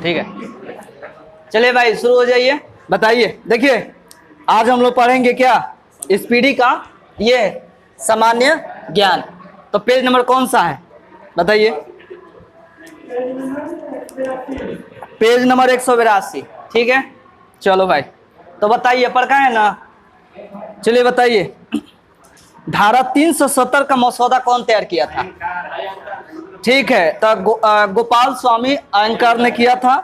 ठीक है, चलिए भाई शुरू हो जाइए। बताइए, देखिए आज हम लोग पढ़ेंगे क्या, स्पीडी का ये सामान्य ज्ञान। तो पेज नंबर कौन सा है बताइए? Page number 182। ठीक है, चलो भाई तो बताइए, पढ़ है ना? चलिए बताइए, धारा 370 का मसौदा कौन तैयार किया था? ठीक है, तो गोपाल स्वामी अयंकर ने किया था।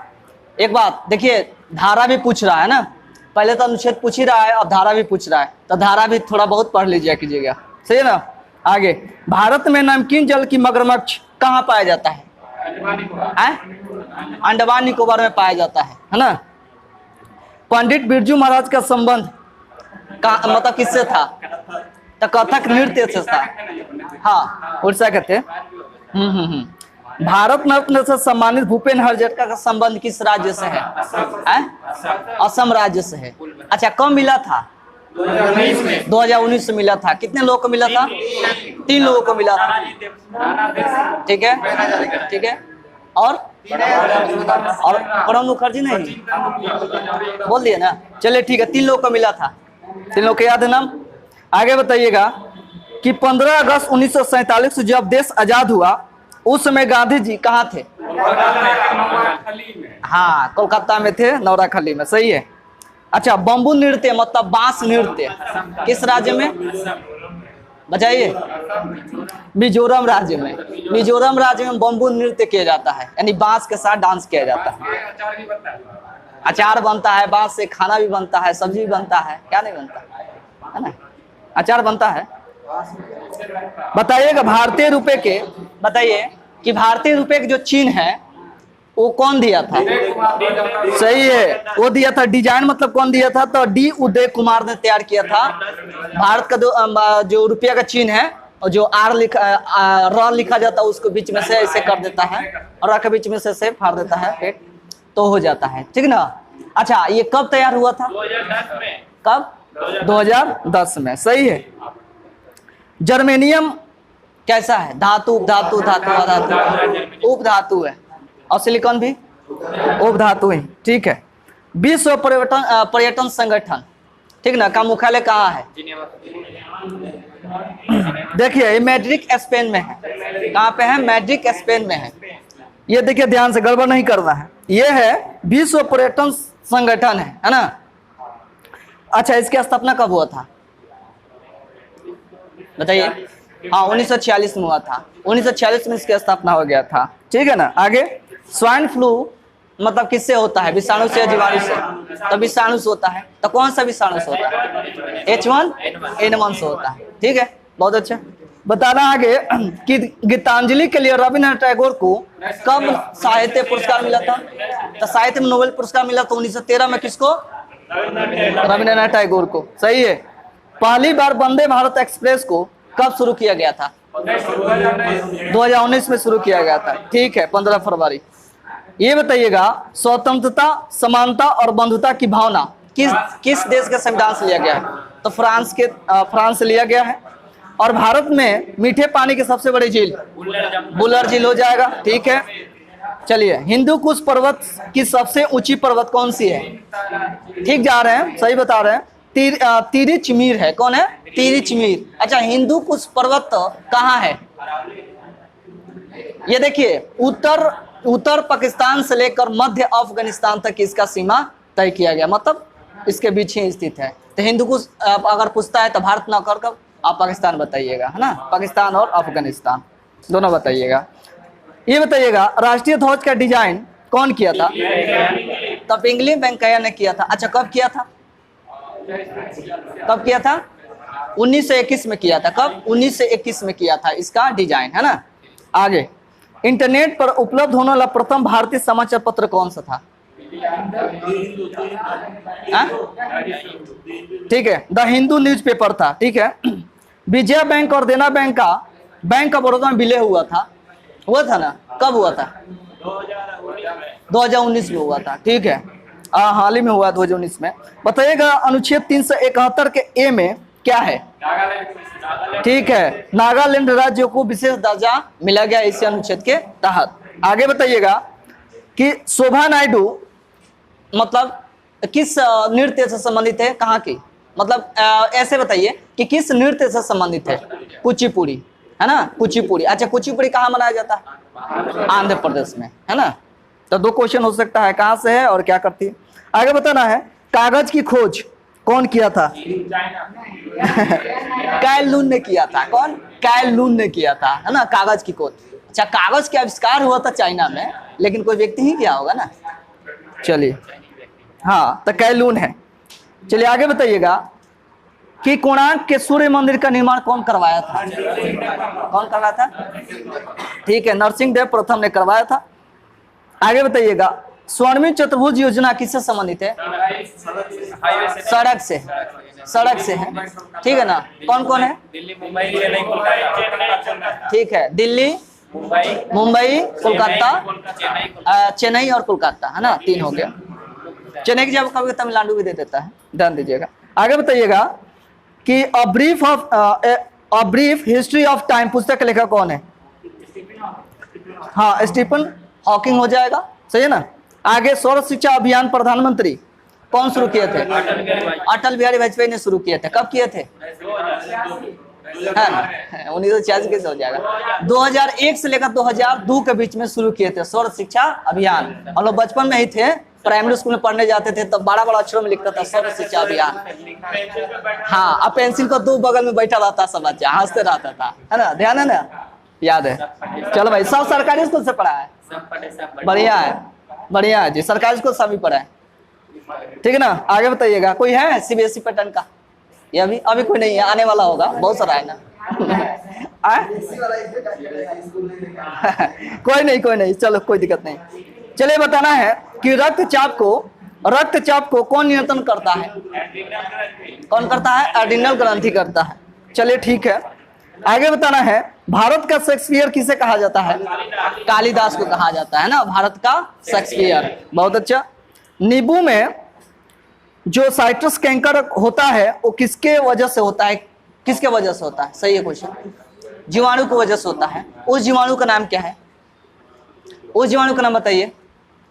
एक बात देखिए, धारा भी पूछ रहा है ना, पहले तो अनुच्छेद पूछ ही रहा है, अब धारा भी पूछ रहा है, तो धारा भी थोड़ा बहुत पढ़ लीजिए कीजिएगा, सही है ना? आगे, भारत में नमकीन जल की मगरमच्छ कहाँ पाया जाता है? अंडमान निकोबार में पाया जाता है ना? पंडित बिरजू महाराज का संबंध मतलब किससे था? तो कथक नृत्य से था। हाँ, उड़ीसा के थे। भारत रत्न से सम्मानित भूपेन हजारिका का संबंध किस राज्य से है? असम राज्य से है। अच्छा, कब मिला था? 2019 में मिला था। कितने लोगों को मिला था? 3 लोगों को मिला था। ठीक है, ठीक है। और प्रणब मुखर्जी नहीं बोल दिए ना? चलिए ठीक है, 3 लोगों को मिला था। 3 लोग को याद है नाम? आगे बताइएगा कि 15 अगस्त 1947 जब देश आजाद हुआ उस समय गांधी जी कहाँ थे? हाँ, कोलकाता में थे, नौराखली में, सही है। अच्छा, बम्बू नृत्य मतलब बांस नृत्य किस राज्य में? बताइए। मिजोरम राज्य में। मिजोरम राज्य में बम्बू नृत्य किया जाता है, यानी बांस के साथ डांस किया जाता है। अचार बनता है बांस से, खाना भी बनता है, सब्जी भी बनता है, क्या नहीं बनता है ना? अचार बनता है। बताइएगा भारतीय रुपए के, बताइए कि भारतीय रुपए के जो चिन्ह है वो कौन दिया था? सही है, वो दिया था। डिजाइन मतलब कौन दिया था? तो डी उदय कुमार ने तैयार किया था। भारत का जो रुपया का चिन्ह है, और जो आर लिखा जाता है उसको बीच में से ऐसे कर देता है, और र के बीच में से ऐसे फाड़ देता है, तो हो जाता है। ठीक ना? अच्छा, ये कब तैयार हुआ था? 2010 में। कब? 2010 में, सही है। जर्मेनियम कैसा है? धातु, उपधातु, धातु, अधातु? उपधातु है। और सिलिकॉन भी उपधातु है। ठीक है। विश्व पर्यटन संगठन, ठीक ना, का मुख्यालय कहाँ है? देखिए, ये मैड्रिड स्पेन में है। कहाँ पे है? मैड्रिड स्पेन में है। ये देखिए, ध्यान से, गड़बड़ नहीं करना है। ये है विश्व पर्यटन संगठन है ना? अच्छा, इसकी स्थापना कब हुआ था बताइए? हाँ, 1946 में हुआ था। 1946 में इसकी स्थापना हो गया था। ठीक है ना? आगे, स्वाइन फ्लू मतलब किससे होता है? विषाणु से या जीवाणु से? तो विषाणु से होता है। तो कौन सा विषाणु से होता है? H1N1 से होता है। ठीक है, बहुत अच्छा। बताना आगे कि गीतांजलि के लिए रविन्द्रनाथ टैगोर को कब साहित्य पुरस्कार मिला था? तो साहित्य में नोबेल पुरस्कार मिला था 1913 में। किसको? रविन्द्रनाथ टैगोर को, सही है। पहली बार वंदे भारत एक्सप्रेस को कब शुरू किया गया था? 2019 में शुरू किया गया था। ठीक है, 15 फरवरी। ये बताइएगा, स्वतंत्रता, समानता और बंधुता की भावना किस देश के संविधान से लिया गया है? तो फ्रांस से लिया गया है। और भारत में मीठे पानी की सबसे बड़ी झील बुलर झील हो जाएगा। ठीक है, चलिए। हिंदू कुश पर्वत की सबसे ऊंची पर्वत कौन सी है? ठीक जा रहे हैं, सही बता रहे हैं। तिरिचमीर है। कौन है? तिरिचमीर। अच्छा, हिंदू कुश पर्वत कहाँ है? ये देखिए, उत्तर पाकिस्तान से लेकर मध्य अफगानिस्तान तक इसका सीमा तय किया गया, मतलब इसके बीच ही स्थित है। तो हिंदू कुश अगर पूछता है तो भारत न कर आप पाकिस्तान बताइएगा, है ना? पाकिस्तान और अफगानिस्तान दोनों बताइएगा। ये बताइएगा, राष्ट्रीय ध्वज का डिजाइन कौन किया था? तो पिंगली वेंकैया ने किया था। अच्छा, कब किया था? कब किया था? 1921 में किया था। कब? 1921 में किया था इसका डिजाइन, है ना? आगे, इंटरनेट पर उपलब्ध होने वाला प्रथम भारतीय समाचार पत्र कौन सा था? ठीक है, द हिंदू न्यूज़पेपर था। ठीक है। विजया बैंक और देना बैंक का बैंक ऑफ बड़ौदा में विलय हुआ था ना? कब हुआ था? 2019 में हुआ था। ठीक है, हाल ही में हुआ 2019 में। बताइएगा, अनुच्छेद 371 के ए में क्या है? ठीक है, नागालैंड राज्य को विशेष दर्जा मिला गया इस अनुच्छेद के तहत। आगे बताइएगा, कि शोभा नायडू मतलब किस नृत्य से संबंधित है, कहाँ की, मतलब ऐसे बताइए कि किस नृत्य से संबंधित है। कुचिपुड़ी, है ना, कुचिपुड़ी। अच्छा, कुचिपुड़ी कहाँ मनाया जाता है? आंध्र प्रदेश में, है ना। तो 2 क्वेश्चन हो सकता है, कहाँ से है और क्या करती है। आगे बताना है, कागज की खोज कौन किया था? काइल लून ने किया था। कौन? काइल लून ने किया था, है ना, कागज की खोज। अच्छा, कागज का आविष्कार हुआ था चाइना में, लेकिन कोई व्यक्ति ही किया होगा ना। चलिए, हाँ, तो काइल लून है। चलिए आगे बताइएगा कि कोणार्क के सूर्य मंदिर का निर्माण कौन करवाया था? कौन करवाया था? ठीक है, नरसिंह देव प्रथम ने करवाया था। आगे बताइएगा, स्वर्णिम चतुर्भुज योजना किससे संबंधित है? सड़क से, सड़क से है, ठीक है ना। कौन कौन है? दिल्ली, मुंबई, चेन्नई, कोलकाता। ठीक है, दिल्ली, मुंबई, कोलकाता, चेन्नई और कोलकाता, है ना, 3 हो गया। चेन्नई की जगह कभी तमिलनाडु भी दे देता है, ध्यान दीजिएगा। आगे बताइएगा कि a brief history of time पुस्तक का लेखक कौन है? हाँ, स्टीफन हॉकिंग हो जाएगा, सही है ना। आगे, सर्व शिक्षा अभियान प्रधानमंत्री कौन शुरू किए थे? अटल बिहारी वाजपेयी ने शुरू किए थे। कब किए थे? 1940 कैसे हो जाएगा? 2001 से लेकर 2002 के बीच में शुरू किए थे सर्व शिक्षा अभियान। हम लोग बचपन में ही थे, प्राइमरी स्कूल में पढ़ने जाते थे, तब बड़ा बड़ा अक्षरों में लिखता था सर्व शिक्षा अभियान। हाँ, अब पेंसिल को 2 बगल में बैठा रहता सब बच्चा, हंसते रहता था, है ना, ध्यान है ना, याद है। चलो भाई, सब सरकारी स्कूल से पढ़ा है, बढ़िया है, बढ़िया है जी, सरकारी स्कूल सभी पढ़ा है, ठीक है ना। आगे बताइएगा, कोई है सीबीएसई पैटर्न का? ये अभी कोई नहीं है, आने वाला होगा, बहुत सारा है ना। कोई नहीं, चलो कोई दिक्कत नहीं। चलिए बताना है कि रक्तचाप को कौन नियंत्रण करता है? कौन करता है? एड्रिनल ग्रंथि करता है। चलिए ठीक है, आगे बताना है, भारत का शेक्सपियर किसे कहा जाता है? कालिदास को कहा जाता है ना, भारत का शेक्सपियर। बहुत अच्छा। नींबू में जो साइट्रस कैंकर होता है वो किसके वजह से होता है? किसके वजह से होता है? सही है क्वेश्चन, जीवाणु की वजह से होता है। उस जीवाणु का नाम क्या है? उस जीवाणु का नाम बताइए,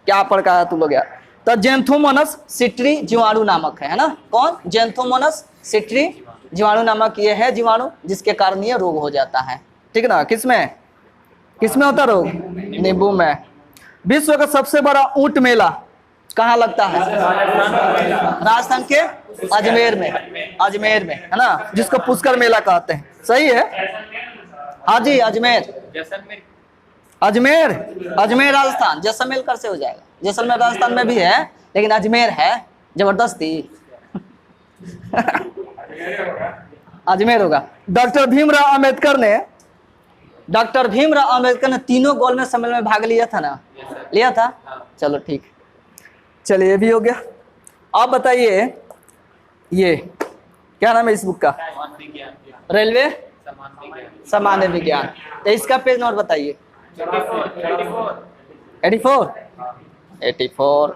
क्या पढ़ का है तुम लोग यार? तो जेंथोमोनस सिट्री जीवाणु नामक है ना। कौन? जेंथोमोनस सिट्री जीवाणु नामक ये है जीवाणु, जिसके कारण ये रोग हो जाता है, ठीक है ना। किसमें होता रोग? नींबू में। विश्व का सबसे बड़ा ऊंट मेला कहाँ लगता है? राजस्थान के अजमेर में, है ना, जिसको पुष्कर मेला कहते हैं। सही है, हाँ जी, अजमेर राजस्थान। जैसलमेर कर से हो जाएगा, जैसलमेर राजस्थान में भी है, लेकिन अजमेर है, जबरदस्ती। अजमेर होगा। डॉक्टर भीमराव अंबेडकर ने तीनों गोलमेज सम्मेलन में भाग लिया था ना? लिया था। चलो ठीक, चलिए ये भी हो गया। आप बताइए, ये क्या नाम है इस बुक का? रेलवे सामान्य विज्ञान। तो इसका पेज नंबर बताइए। 84 84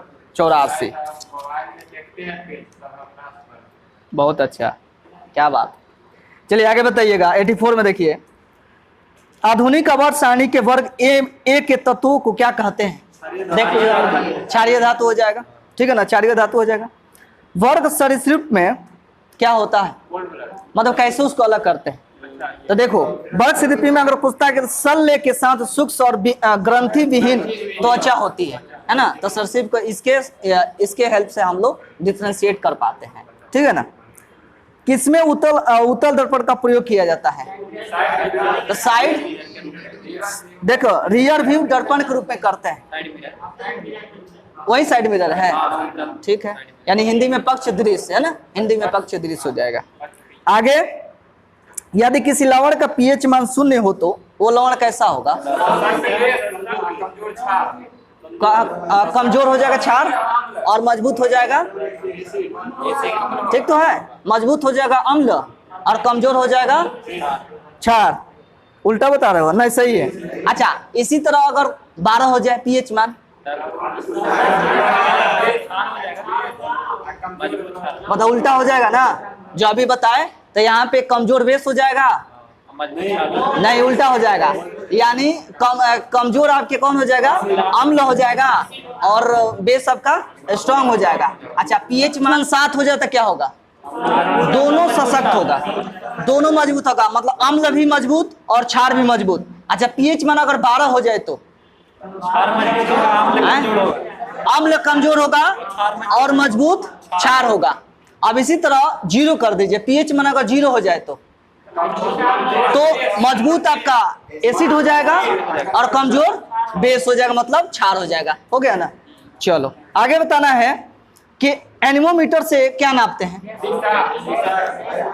बहुत अच्छा, क्या बात। चलिए आगे बताइएगा। 84 में देखिए, आधुनिक आवर्त सारणी के वर्ग ए के तत्वों को क्या कहते हैं? देखिए, क्षारीय धातु हो जाएगा, ठीक है ना, क्षारीय धातु हो जाएगा। वर्ग सरीसृप में क्या होता है, मतलब कैसे उसको अलग करते हैं? तो देखो, वर्ग सरीसृप में अगर पूछता है कि शल्य के साथ सूक्ष्म और ग्रंथि विहीन त्वचा होती है ना, तो सरीसृप को इसके हेल्प से हम लोग डिफ्रेंशिएट कर पाते हैं, ठीक है ना। किसमें उत्तल दर्पण का प्रयोग किया जाता है? तो साइड, देखो, रियर व्यू दर्पण के रूप में करते हैं, वही साइड मिरर है, ठीक है, यानी हिंदी में पक्ष दृश्य, है ना, हिंदी में पक्ष दृश्य हो जाएगा। आगे, यदि किसी लवण का पीएच मान 0 हो तो वो लवण कैसा होगा? कमजोर हो जाएगा क्षार, और मजबूत हो जाएगा, ठीक तो है, मजबूत हो जाएगा अम्ल और कमजोर हो जाएगा क्षार। उल्टा बता रहे हो? नहीं, सही है। अच्छा, इसी तरह अगर 12 हो जाए पीएच मान, मतलब उल्टा हो जाएगा ना, जो अभी बताए। तो यहाँ पे कमजोर बेस हो जाएगा नहीं, उल्टा हो जाएगा। यानी कमजोर आपके कौन हो जाएगा, अम्ल हो जाएगा, और बेस आपका स्ट्रांग हो जाएगा। अच्छा, पीएच मान 7 हो जाए तो क्या होगा, दोनों सशक्त होगा, दोनों मजबूत होगा, मतलब अम्ल भी मजबूत और क्षार भी मजबूत। अच्छा, पीएच मान अगर 12 हो जाए तो अम्ल कमजोर होगा और मजबूत क्षार होगा। अब इसी तरह 0 कर दीजिए, पीएच मान अगर 0 हो जाए तो मजबूत आपका एसिड हो जाएगा और कमजोर बेस हो जाएगा, मतलब क्षार हो जाएगा। हो गया ना। चलो आगे बताना है कि एनीमोमीटर से क्या नापते हैं,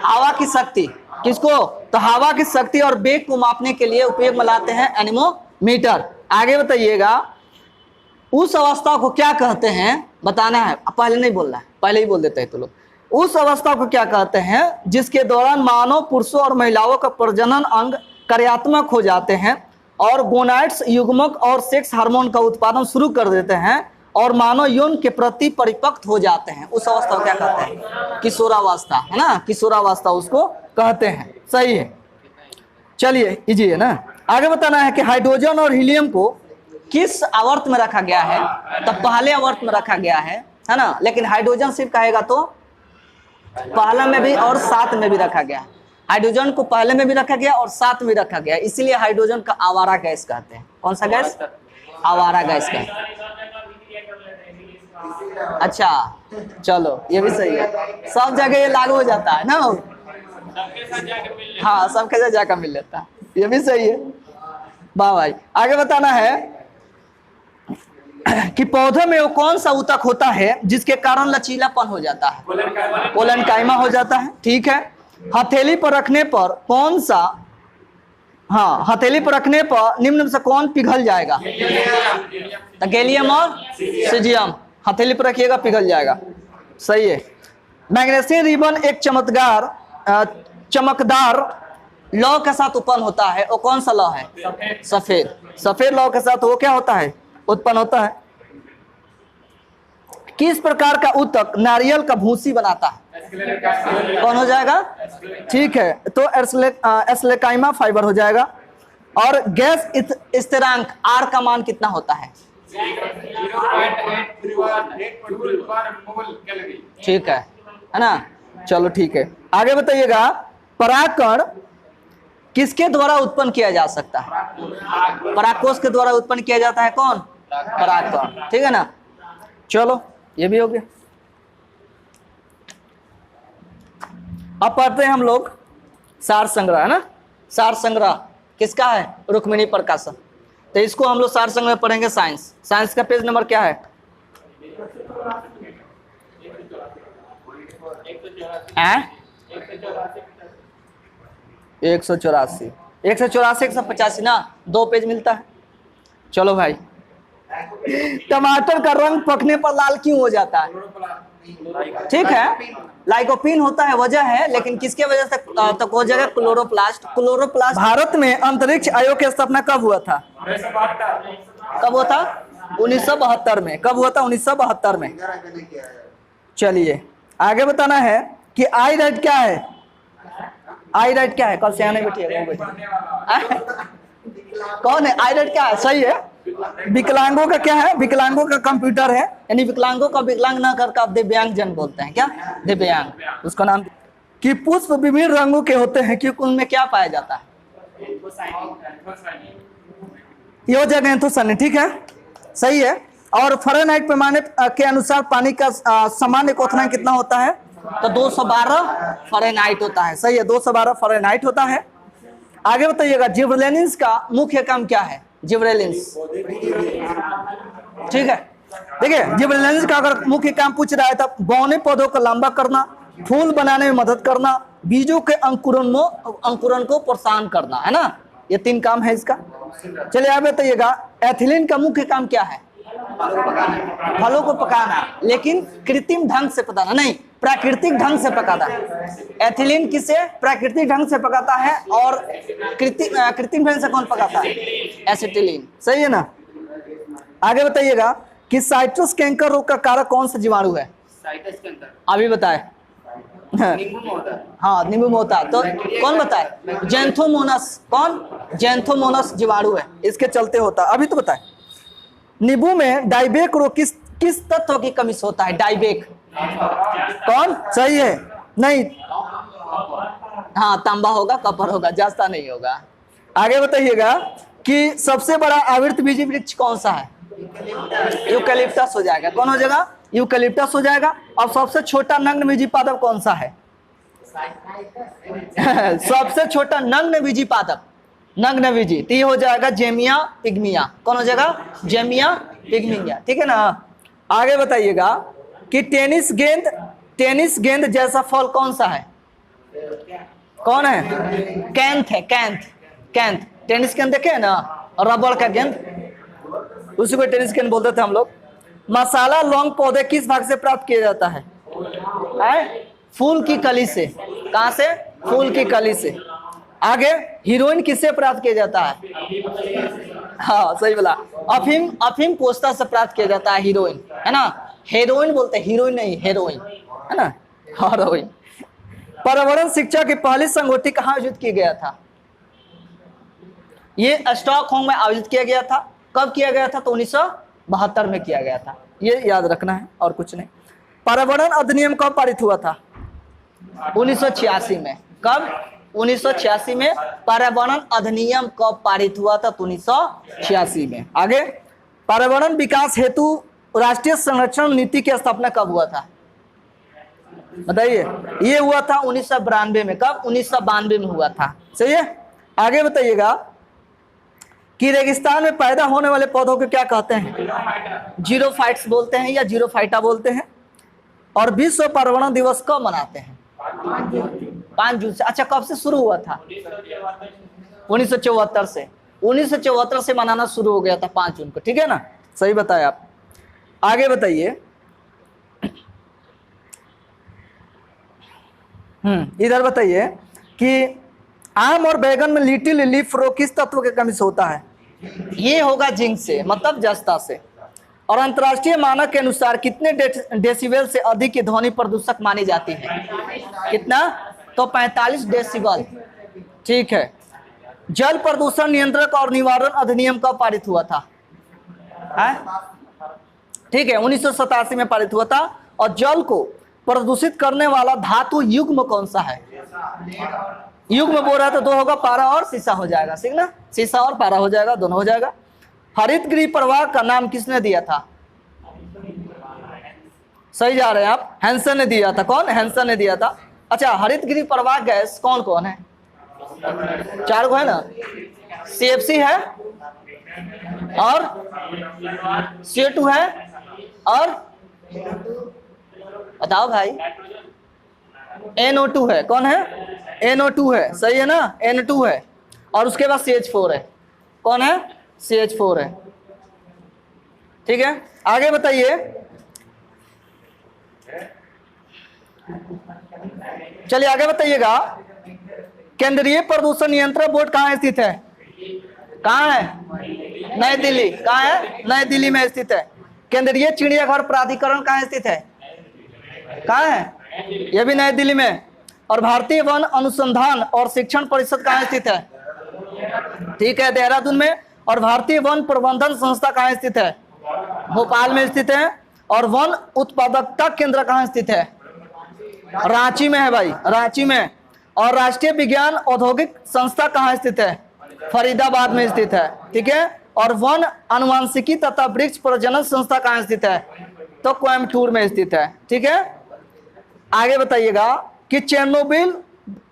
हवा की शक्ति। किसको, तो हवा की शक्ति और वेग को मापने के लिए उपयोग में लाते हैं एनीमोमीटर। आगे बताइएगा, उस अवस्था को क्या कहते हैं, बताना है, पहले नहीं बोलना है, पहले ही बोल देते हैं तो लोग। उस अवस्था को क्या कहते हैं जिसके दौरान मानव पुरुषों और महिलाओं का प्रजनन अंग कार्यात्मक हो जाते हैं और गोनाइड्स युग्मक और सेक्स हार्मोन का उत्पादन शुरू कर देते हैं और मानव यौन के प्रति परिपक्व हो जाते हैं। उस अवस्था को क्या कहते हैं, किशोरावस्था, है ना, किशोरावस्था उसको कहते हैं। सही है। चलिए इजी है ना। आगे बताना है कि हाइड्रोजन और हीलियम को किस आवर्त में रखा गया है, तो पहले आवर्त में रखा गया है ना, लेकिन हाइड्रोजन सिर्फ कहेगा तो पहले में भी और 7 में भी रखा गया है। हाइड्रोजन को पहले में भी रखा गया और 7 में रखा गया, इसीलिए हाइड्रोजन का आवारा गैस कहते हैं। कौन सा गैस, आवारा गैस कहते हैं। अच्छा चलो ये भी सही है, सब जगह ये लागू हो जाता है ना, हाँ सबके साथ जाकर मिल लेता है, ये भी सही है। वाह भाई। आगे बताना है कि पौधे में वो कौन सा ऊतक होता है जिसके कारण लचीलापन हो जाता है, पोलनकाइमा हो जाता है। ठीक है। हथेली पर रखने पर कौन सा, हाँ हथेली पर रखने पर निम्न में से कौन पिघल जाएगा, तो गैलियम और सीजियम। हथेली पर रखिएगा पिघल जाएगा। सही है। मैग्नीशियम रिबन एक चमकदार लौ के साथ उत्पन्न होता है, वो कौन सा लौ है, सफेद। सफेद लौ के साथ वो क्या होता है, उत्पन्न होता है। किस प्रकार का ऊतक नारियल का भूसी बनाता है, कौन हो जाएगा, ठीक है, तो एस्लेकाइमा फाइबर हो जाएगा। और गैस स्थिरांक आर का मान कितना होता है, ठीक है ना। चलो ठीक है। आगे बताइएगा, परागकण किसके द्वारा उत्पन्न किया जा सकता है, परागकोश के द्वारा उत्पन्न किया जाता है, कौन, परागकण। ठीक है ना। चलो ये भी हो गया। अब पढ़ते हैं हम लोग सार संग्रह, है ना। सार संग्रह किसका है, रुक्मिणी प्रकाशन। तो इसको हम लोग सार संग्रह पढ़ेंगे साइंस। साइंस का पेज नंबर क्या है, 184 185 ना, 2 पेज मिलता है। चलो भाई, टमाटर का रंग पकने पर लाल क्यों हो जाता है, ठीक है, लाइकोपीन होता है, वजह है, लेकिन किसके वजह से, तो हो जाएगा क्लोरोप्लास्ट। क्लोरोप्लास्ट। भारत में अंतरिक्ष आयोग की स्थापना कब हुआ था, कब हुआ था, 1972 में। कब हुआ था, 1972 में। चलिए आगे बताना है कि आई राइट क्या है, आई राइट क्या है, कल से आने बैठिएगा, कौन है आई राइट क्या है, सही है। विकलांगों का क्या है, विकलांगों का कंप्यूटर है, यानी विकलांगों का विकलांग ना करके आप दिव्यांग जन बोलते हैं, क्या, दिव्यांग, उसका नाम। कि पुष्प विभिन्न रंगों के होते हैं क्योंकि उनमें क्या पाया जाता है, ये हो जाएगा एंथोसायनिन, ठीक है, सही है। और फ़ारेनहाइट पैमाने के अनुसार पानी का सामान्य क्वथनांक कितना होता है, तो 212 फ़ारेनहाइट होता है, सही है, 212 फ़ारेनहाइट होता है। आगे बताइएगा, जिबरेलिन्स का मुख्य काम क्या है, जिबरेलिन्स, ठीक है। देखिए जिबरेलिन्स का अगर मुख्य काम पूछ रहा है तो बौने पौधों को लंबा करना, फूल बनाने में मदद करना, बीजों के अंकुरण को प्रोत्साहन करना, है ना, ये 3 काम है इसका। चलिए आगे बताइएगा, एथिलीन का मुख्य काम क्या है, फलों को पकाना, लेकिन कृत्रिम ढंग से पकाना नहीं, प्राकृतिक ढंग से पकाता है। एथिलीन किसे प्राकृतिक ढंग से पकाता है, और कृत्रिम ढंग से कौन पकाता है, एसिटिलीन, सही है ना। आगे बताइएगा कि साइट्रस कैंकर रोग का कारक कौन सा जीवाणु है, अभी बताए, हाँ नींबू में होता है। तो कौन बताए? जैंथोमोनस। कौन? जैंथोमोनस जीवाणु है, इसके चलते होता है। अभी तो बताए नींबू में डाइबेक रोग किस तत्व की कमी से होता है? डाइबेक। कौन सही है? नहीं, हाँ तांबा होगा, कपर होगा, जास्ता नहीं होगा। आगे बताइएगा कि सबसे बड़ा आवृतबीजी वृक्ष कौन सा है? यूकैलिप्टस हो जाएगा। कौन हो जाएगा? यूकैलिप्टस हो जाएगा। और सबसे छोटा नग्नबीजी पादप कौन सा है? सबसे छोटा नग्नबीजी पादप, नग्नबीजी, तो ये हो जाएगा जेमिया पिग्मिया। कौन हो जाएगा? जेमिया पिग्मिया। ठीक है ना। आगे बताइएगा कि टेनिस गेंद जैसा फल कौन सा है? कौन है? कैंथ है, कैंथ। टेनिस गेंद देखे है ना, रबड़ का गेंद, उसी को टेनिस गेंद बोलते थे हम लोग। मसाला लौंग पौधे किस भाग से प्राप्त किया जाता है? फूल की कली से। कहां से? फूल की कली से। आगे हीरोइन किससे प्राप्त किया जाता है? हाँ सही बोला। अफीम पोस्ता से प्राप्त किया जाता है हीरोइन, है ना। हेरोइन बोलते हैं, हीरोइन नहीं, हेरोइन, है ना, हेरोइन। पर्यावरण शिक्षा की पहली संगोष्ठी कहाँ आयोजित किया गया था? ये स्टॉकहोम में आयोजित किया गया था। कब किया गया था? तो 1972 में किया गया था। ये याद रखना है और कुछ नहीं। पर्यावरण अधिनियम कब पारित हुआ था? 1986 में। कब? 1986 में पर्यावरण अधिनियम कब पारित हुआ था? तो 1986 में। आगे पर्यावरण विकास हेतु राष्ट्रीय संरक्षण नीति की स्थापना कब हुआ था? बताइए। ये हुआ था 1992 में। कब? 1992 में हुआ था। सही है। आगे बताइएगा कि रेगिस्तान में पैदा होने वाले पौधों को क्या कहते हैं? जीरोफाइट्स बोलते हैं या जीरोफाइटा बोलते हैं। और विश्व पर्यावरण दिवस कब मनाते हैं? 5 जून से। अच्छा, कब से शुरू हुआ था? 1974 से। 1974 से मनाना शुरू हो गया था 5 जून को। ठीक है ना, सही बताया आप। आगे बताइए। इधर बताइए कि आम और बैगन में लिटिल लीफ रोग किस तत्व के कमी से होता है? ये होगा जिंक से, मतलब जस्ता से। और अंतर्राष्ट्रीय मानक के अनुसार कितने डेसिबल से अधिक की ध्वनि प्रदूषक मानी जाती है? कितना? तो 45 डेसिबल। ठीक है। जल प्रदूषण नियंत्रण और निवारण अधिनियम कब पारित हुआ था? ठीक है, 1987 में पारित हुआ था। और जल को प्रदूषित करने वाला धातु युग्म कौन सा है? युग्म बोल रहा है तो 2 होगा, पारा और सीसा हो जाएगा। ठीक ना, सीसा और पारा हो जाएगा, दोनों हो जाएगा। हरित गृह प्रवाह का नाम किसने दिया था? सही जा रहे हैं आप, हैंसन ने दिया था। कौन? हैंसन ने दिया था। अच्छा, हरित गृह प्रवाह गैस कौन कौन है? 4 को है ना। CFC है और CO2 है और बताओ भाई, NO2 है। कौन है? NO2 है। सही है ना, N2 है। और उसके बाद CH4 है। कौन है? CH4 है। ठीक है। आगे बताइए। चलिए आगे बताइएगा। केंद्रीय प्रदूषण नियंत्रण बोर्ड कहाँ स्थित है? कहाँ है? नई दिल्ली। कहाँ है? नई दिल्ली में स्थित है। केंद्रीय चिड़ियाघर प्राधिकरण कहाँ स्थित है? कहाँ है? यह भी नई दिल्ली में। और भारतीय वन अनुसंधान और शिक्षण परिषद कहाँ स्थित है? ठीक है, देहरादून में। और भारतीय वन प्रबंधन संस्था कहाँ स्थित है? भोपाल में स्थित है। और वन उत्पादकता केंद्र कहाँ स्थित है? रांची में है भाई, रांची में। और राष्ट्रीय विज्ञान औद्योगिक संस्था कहाँ स्थित है? फरीदाबाद में स्थित है। ठीक है। और वन अनुवांशिकी तथा वृक्ष प्रजनन संस्था कहाँ स्थित है? तो कोयम्बटूर में स्थित है। ठीक है। आगे बताइएगा कि चेरनोबिल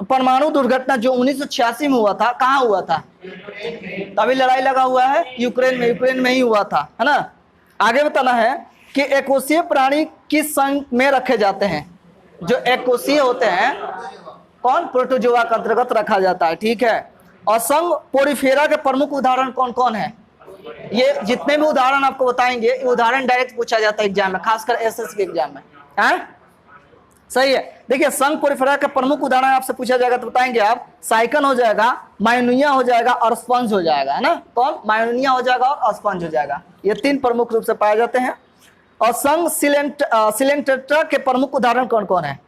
परमाणु दुर्घटना जो 1986 में हुआ था, कहाँ हुआ था? तभी लड़ाई लगा हुआ है यूक्रेन में ही हुआ था, है ना। आगे बताना है कि एकोशीय प्राणी किस संघ में रखे जाते हैं? जो एकोशीय होते हैं, कौन? प्रोटोजोआ के अंतर्गत रखा जाता है। ठीक है। और संघ पोरिफेरा के प्रमुख उदाहरण कौन कौन है? ये जितने भी उदाहरण आपको बताएंगे, ये उदाहरण डायरेक्ट पूछा जाता है एग्जाम में, खासकर एसएस के एग्जाम में। है सही है। देखिए, संघ पोरिफेरा का प्रमुख उदाहरण आपसे पूछा जाएगा तो बताएंगे आप, साइकन हो जाएगा, मायोनिया हो जाएगा और स्पंज हो जाएगा, है ना। कौन? मायोनिया हो जाएगा और स्पंज हो जाएगा। ये 3 प्रमुख रूप से पाए जाते हैं। और संघ सिलेंटेट्रा के प्रमुख उदाहरण कौन कौन है?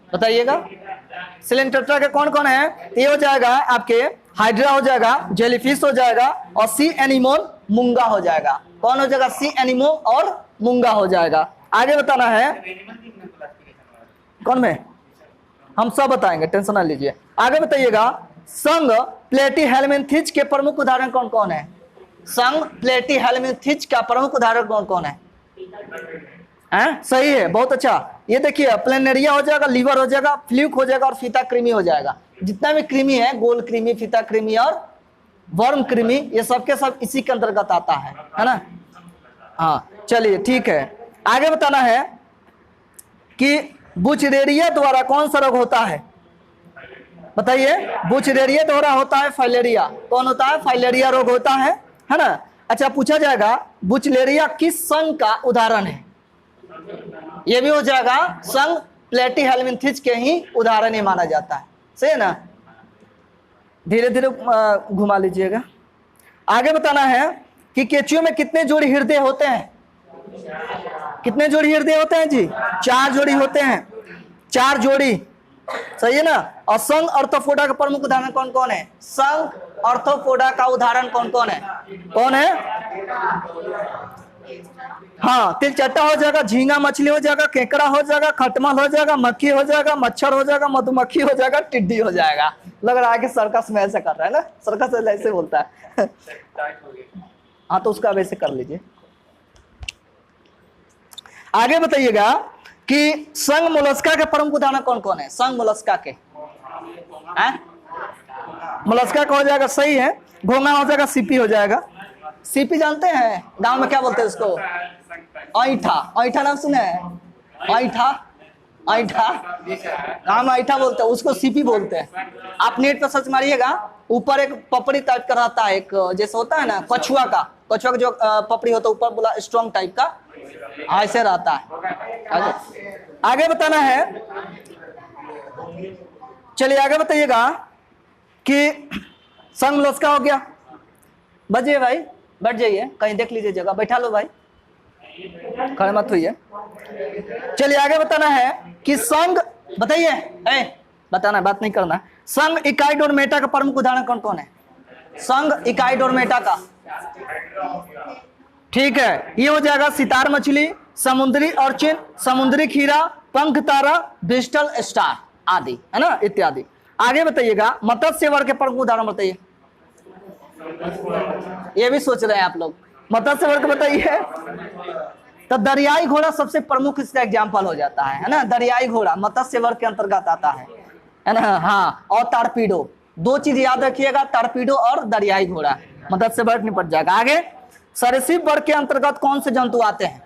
बताइएगा। सिलेंटेट्रा के कौन कौन है? ये हो जाएगा आपके हाइड्रा हो जाएगा, जेलीफिश हो जाएगा और सी एनिमोन मूंगा हो जाएगा। कौन हो जाएगा? सी एनिमो और मूंगा हो जाएगा। आगे बताना है कौन में, हम सब बताएंगे, टेंशन ना लीजिए। आगे बताइएगा, संघ प्लेटीहेल्मिन्थीज के प्रमुख उदाहरण कौन कौन है? संघ प्लेटीहेल्मिन्थीज का प्रमुख उदाहरण कौन कौन है? सही है, बहुत अच्छा। ये देखिए, प्लेनेरिया हो जाएगा, लीवर हो जाएगा, फ्लूक हो जाएगा और फीता कृमि हो जाएगा। जितना भी कृमि है, गोल कृमि, फीता कृमि और वर्म कृमि, ये सबके सब इसी के अंतर्गत आता है ना। हाँ चलिए ठीक है। आगे बताना है कि बुचरेरिया द्वारा कौन सा रोग होता है? बताइए। बुचरेरिया द्वारा होता है फाइलेरिया। कौन होता है? फाइलेरिया रोग होता है ना। अच्छा, पूछा जाएगा बुचलेरिया किस संघ का उदाहरण है? ये भी हो जाएगा, संघ प्लेटीहेल्मिन्थीज के ही उदाहरण ही माना जाता है। सही है ना। धीरे धीरे घुमा लीजिएगा। आगे बताना है कि केंचुए में कितने जोड़ी हृदय होते हैं? कितने जोड़ी हृदय होते हैं जी? 4 जोड़ी होते हैं, 4 जोड़ी। सही है ना। और संघ ऑर्थोपोडा का प्रमुख उदाहरण कौन कौन है? संघ ऑर्थोपोडा का उदाहरण कौन कौन है? कौन है? हाँ, तिलचट्टा हो जाएगा, झींगा मछली हो जाएगा, केकड़ा हो जाएगा, खटमल हो जाएगा, मक्खी हो जाएगा, मच्छर हो जाएगा, मधुमक्खी हो जाएगा, टिड्डी हो जाएगा। लग रहा है कि सर्कस में ऐसे कर रहा है ना, सर्कस ऐसे बोलता है। हाँ तो उसका वैसे कर लीजिए। आगे बताइएगा कि संघ मोलस्का के प्रमुख उदाहरण कौन कौन है? संघ मोलस्का के मोलस्का का हो जाएगा, सही है। घोंगा हो जाएगा, सीपी हो जाएगा। सीपी जानते हैं गांव में क्या बोलते हैं उसको? ऐठा। ऐठा नाम सुने हैं? ऐठा, ऐठा गांव में ऐठा बोलते हैं, उसको सीपी बोलते हैं। आप नेट पर सर्च मारिएगा, ऊपर एक पपड़ी टाइप का रहता है, एक जैसे होता है ना कछुआ का जो पपड़ी होता है, ऊपर बोला स्ट्रॉन्ग टाइप का, ऐसे रहता है। आगे बताना है, चलिए आगे बताइएगा कि संघ मोलस्का हो गया। बजिए भाई, बैठ जाइए, कहीं देख लीजिए जगह, बैठा लो भाई, खड़े मत होइए। चलिए आगे बताना है कि संघ, बताइए, बताना, बात नहीं करना। संघ इकाइडोर्मेटा का प्रमुख उदाहरण कौन कौन है? संघ इकाइडोर्मेटा का, ठीक है, ये हो जाएगा सितार मछली, समुद्री अर्चिन, समुद्री खीरा, पंख तारा, ब्रिस्टल स्टार आदि, है ना, इत्यादि। आगे बताइएगा, मत्स्य वर्ग के प्रमुख उदाहरण बताइए। ये भी सोच रहे हैं आप लोग, मत्स्य वर्ग बताइए। तो दरियाई घोड़ा सबसे प्रमुख इसका एग्जाम्पल हो जाता है ना। दरियाई घोड़ा मत्स्य वर्ग के अंतर्गत आता है ना। हाँ, और टारपीडो, 2 चीज याद रखिएगा, टारपीडो और दरियाई घोड़ा, मत्स्य वर्ग निपट जाएगा। आगे, सरीसृप वर्ग के अंतर्गत कौन से जंतु आते हैं?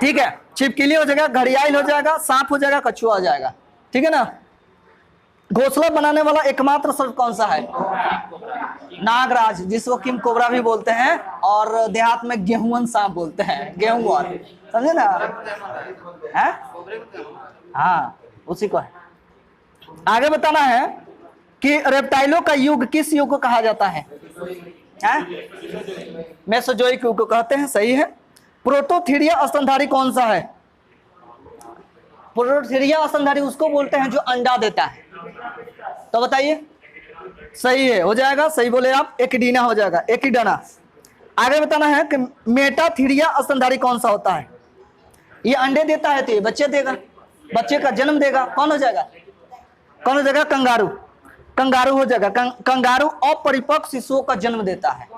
ठीक है, छिपकली हो जाएगा, घड़ियाल हो जाएगा, सांप हो जाएगा, कछुआ हो जाएगा। ठीक है ना। घोंसला बनाने वाला एकमात्र सर्प कौन सा है? नागराज, जिसको किंग कोबरा भी बोलते हैं और देहात में गेहूं सांप बोलते हैं, गेहूं, समझे ना है? हाँ, उसी को है। आगे बताना है कि रेप्टाइलों का युग किस युग को कहा जाता है? मेसोजोइक युग को कहते हैं, सही है। प्रोटोथीरिया स्तनधारी कौन सा है? प्रोटोथीरिया स्तनधारी उसको बोलते हैं जो अंडा देता है। तो बताइए, सही है, हो जाएगा, सही बोले आप, एकिडीना हो जाएगा, एकिडाना। आगे बताना है कि मेटाथीरिया स्तनधारी कौन सा होता है? ये अंडे देता है तो ये बच्चे देगा, बच्चे का जन्म देगा। कौन हो जाएगा? कौन हो जाएगा? कंगारू। कंगारू हो जाएगा। कंगारू अपरिपक्व शिशुओं का जन्म देता है?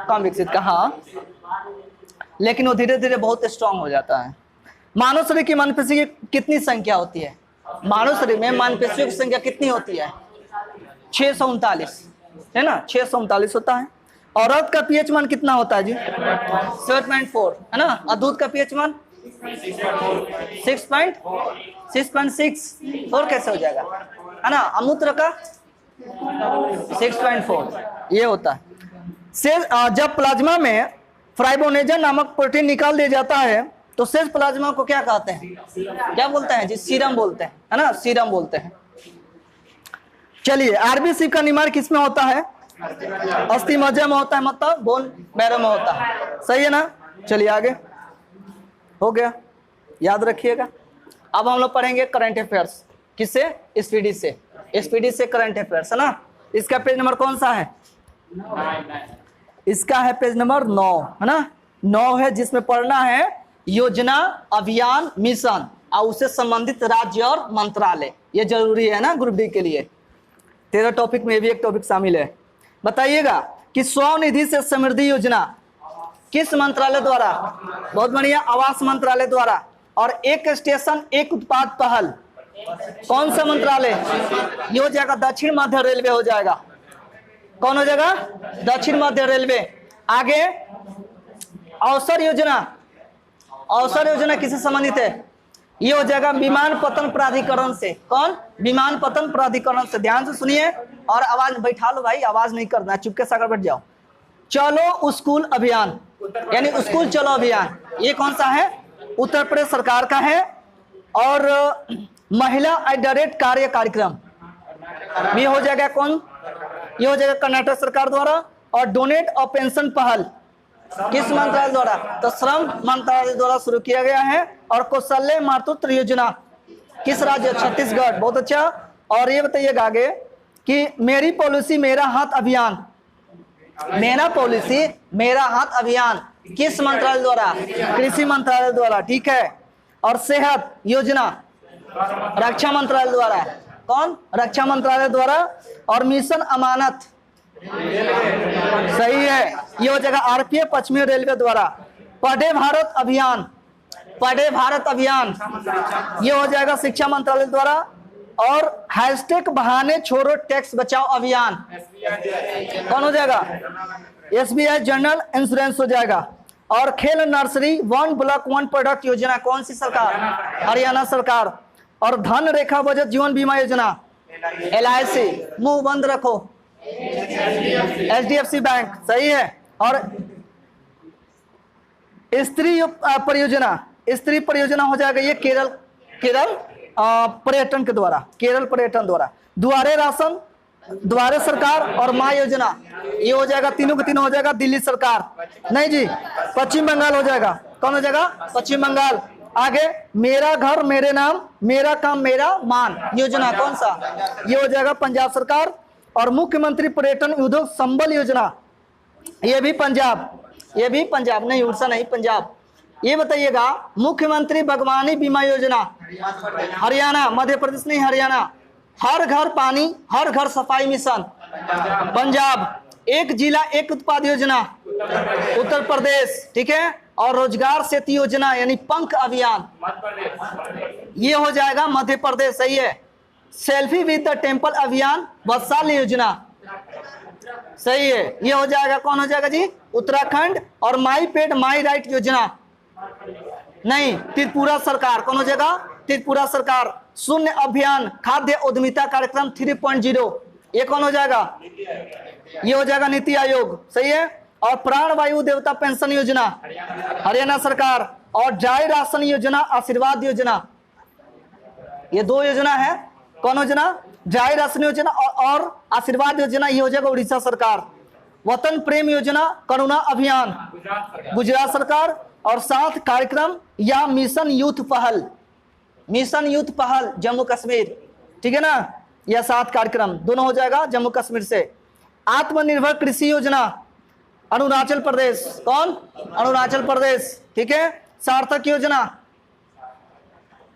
कम विकसित का, हाँ, लेकिन वो धीरे धीरे बहुत स्ट्रांग हो जाता है। मानव शरीर की मांसपेशी की कितनी संख्या होती है? मानव शरीर में मांसपेशियों की संख्या कितनी होती है? 639, है ना, 639 होता है। और रक्त का पीएच मान कितना होता है जी? 7.4, है ना। और दूध का पीएच मान 6.4 कैसे हो जाएगा, है ना। अमूत्र का 6.4, ये होता है। जब प्लाज्मा में फाइब्रोनेजन नामक प्रोटीन निकाल दिया जाता है तो शेष प्लाज्मा को क्या कहते हैं? क्या बोलते हैं जी? सीरम बोलते हैं, है ना, सीरम बोलते हैं। चलिए, आरबीसी का निर्माण किसमें होता है? अस्थि मज्जा में होता है, मतलब बोन मैरो में होता है, सही है ना। चलिए आगे, हो गया, याद रखिएगा। अब हम लोग पढ़ेंगे करंट अफेयर्स, किससे? स्पीडी से। स्पीडी से करंट अफेयर्स, है ना। इसका पेज नंबर कौन सा है? इसका है पेज नंबर 9, है ना। 9 है, जिसमें पढ़ना है योजना, अभियान, मिशन और उससे संबंधित राज्य और मंत्रालय। ये जरूरी है ना ग्रुप डी के लिए। 13 टॉपिक में भी एक टॉपिक शामिल है। बताइएगा कि स्वनिधि से समृद्धि योजना किस मंत्रालय द्वारा? बहुत बढ़िया, आवास मंत्रालय द्वारा। और एक स्टेशन एक उत्पाद पहल कौन सा मंत्रालय? ये हो जाएगा दक्षिण मध्य रेलवे हो जाएगा। कौन हो जाएगा? दक्षिण मध्य रेलवे। आगे अवसर योजना, अवसर योजना किससे संबंधित है? ये हो जाएगा विमानपत्तन प्राधिकरण से। कौन? विमानपत्तन प्राधिकरण से। ध्यान से सुनिए और आवाज बैठा लो भाई, आवाज नहीं करना, चुपके सागर बैठ जाओ। चलो स्कूल अभियान यानी स्कूल चलो अभियान, ये कौन सा है? उत्तर प्रदेश सरकार का है। और महिला डायरेक्ट कार्य कार्यक्रम ये हो जाएगा कौन? ये हो जाएगा कर्नाटक सरकार द्वारा। और डोनेट और पेंशन पहल किस मंत्रालय द्वारा? तो श्रम मंत्रालय द्वारा शुरू किया गया है। और कौशल्य मातृत्व योजना किस राज्य? छत्तीसगढ़। बहुत अच्छा। और ये बताइएगा आगे कि मेरी पॉलिसी मेरा हाथ अभियान, मेरा पॉलिसी मेरा हाथ अभियान किस मंत्रालय द्वारा? कृषि मंत्रालय द्वारा, ठीक है। और सेहत योजना रक्षा मंत्रालय द्वारा। कौन? रक्षा मंत्रालय द्वारा। और मिशन अमानत सही है, ये हो जाएगा आरपीएफ पश्चिमी रेलवे द्वारा। पढ़े भारत अभियान, पढ़े भारत अभियान ये हो जाएगा शिक्षा मंत्रालय द्वारा। और हैशटैग बहाने छोड़ो टैक्स बचाओ अभियान कौन हो जाएगा? एसबीआई जनरल इंश्योरेंस हो जाएगा। और खेल नर्सरी 1 ब्लॉक 1 प्रोडक्ट योजना कौन सी सरकार? हरियाणा सरकार। और धन रेखा बचत जीवन बीमा योजना LIC, मुंह बंद रखो, HDFC बैंक सही है। और स्त्री परियोजना, स्त्री परियोजना हो जाएगा ये केरल पर्यटन के द्वारा, केरल पर्यटन द्वारा। दुआरे राशन, दुआरे सरकार। और माँ योजना ये हो जाएगा, तीनों के तीनों हो जाएगा दिल्ली सरकार। नहीं जी, पश्चिम बंगाल हो जाएगा। कौन हो जाएगा? पश्चिम बंगाल। आगे मेरा घर मेरे नाम, मेरा काम मेरा मान योजना कौन सा? ये हो जाएगा पंजाब सरकार। और मुख्यमंत्री पर्यटन उद्योग संबल योजना ये भी पंजाब, ये भी पंजाब, नहीं उड़ीसा नहीं, पंजाब। ये बताइएगा मुख्यमंत्री बागवानी बीमा योजना हरियाणा, मध्य प्रदेश नहीं हरियाणा। हर घर पानी हर घर सफाई मिशन पंजाब। एक जिला एक उत्पाद योजना उत्तर प्रदेश, ठीक है। और रोजगार सेतु योजना यानी पंख अभियान ये हो जाएगा मध्य प्रदेश, सही है। सेल्फी विद द टेम्पल अभियान वत्सल योजना सही है, ये हो जाएगा। कौन हो जाएगा जी? उत्तराखंड। और माई पेड माई राइट योजना नहीं, त्रिपुरा सरकार। कौन हो जाएगा? त्रिपुरा सरकार। शून्य अभियान खाद्य उद्यमिता कार्यक्रम 3.0 ये कौन हो जाएगा? ये हो जाएगा नीति आयोग, सही है। और प्राण वायु देवता पेंशन योजना हरियाणा सरकार। और ड्राई राशन योजना, आशीर्वाद योजना, ये 2 योजना है। कौन योजना? ड्राई राशन योजना और आशीर्वाद योजना ये हो जाएगा उड़ीसा सरकार। वतन प्रेम योजना करुणा अभियान गुजरात सरकार। और 7 कार्यक्रम या मिशन यूथ पहल, मिशन यूथ पहल जम्मू कश्मीर, ठीक है ना। यह 7 कार्यक्रम दोनों हो जाएगा जम्मू कश्मीर से। आत्मनिर्भर कृषि योजना अरुणाचल प्रदेश। कौन? अरुणाचल प्रदेश, ठीक है। सार्थक योजना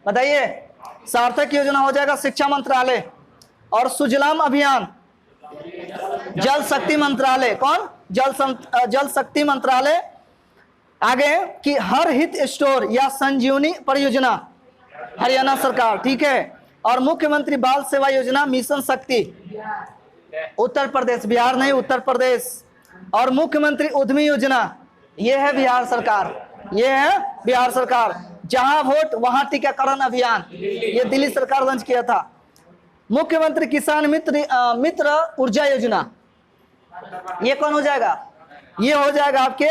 बताइए, सार्थक योजना हो जाएगा शिक्षा मंत्रालय। और सुजलाम अभियान जल शक्ति मंत्रालय। कौन? जल शक्ति मंत्रालय। आगे कि हर हित स्टोर या संजीवनी परियोजना हरियाणा सरकार, ठीक है। और मुख्यमंत्री बाल सेवा योजना मिशन शक्ति उत्तर प्रदेश, बिहार नहीं उत्तर प्रदेश। और मुख्यमंत्री उद्यमी योजना ये है बिहार सरकार, ये है बिहार सरकार। जहां वोट वहां टीकाकरण अभियान ये दिल्ली सरकार लॉन्च किया था। मुख्यमंत्री किसान मित्र ऊर्जा योजना ये कौन हो जाएगा? ये हो जाएगा आपके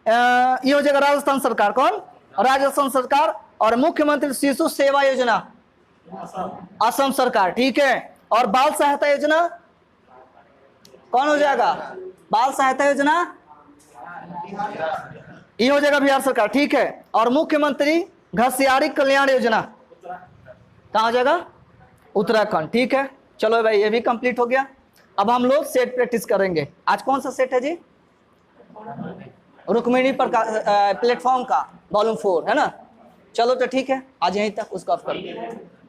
ये हो जाएगा राजस्थान सरकार। कौन? राजस्थान सरकार। और मुख्यमंत्री शिशु सेवा योजना असम सरकार, ठीक है। और बाल सहायता योजना कौन हो जाएगा? बाल सहायता योजना ये हो जाएगा बिहार सरकार, ठीक है। और मुख्यमंत्री घसियारी कल्याण योजना कहाँ हो जाएगा? उत्तराखंड, ठीक है। चलो भाई ये भी कंप्लीट हो गया। अब हम लोग सेट प्रैक्टिस करेंगे। आज कौन सा सेट है जी? रुक्मिणी प्लेटफॉर्म का वॉल्यूम 4 है ना। चलो तो ठीक है, आज यहीं तक, उसको ऑफ कर दो।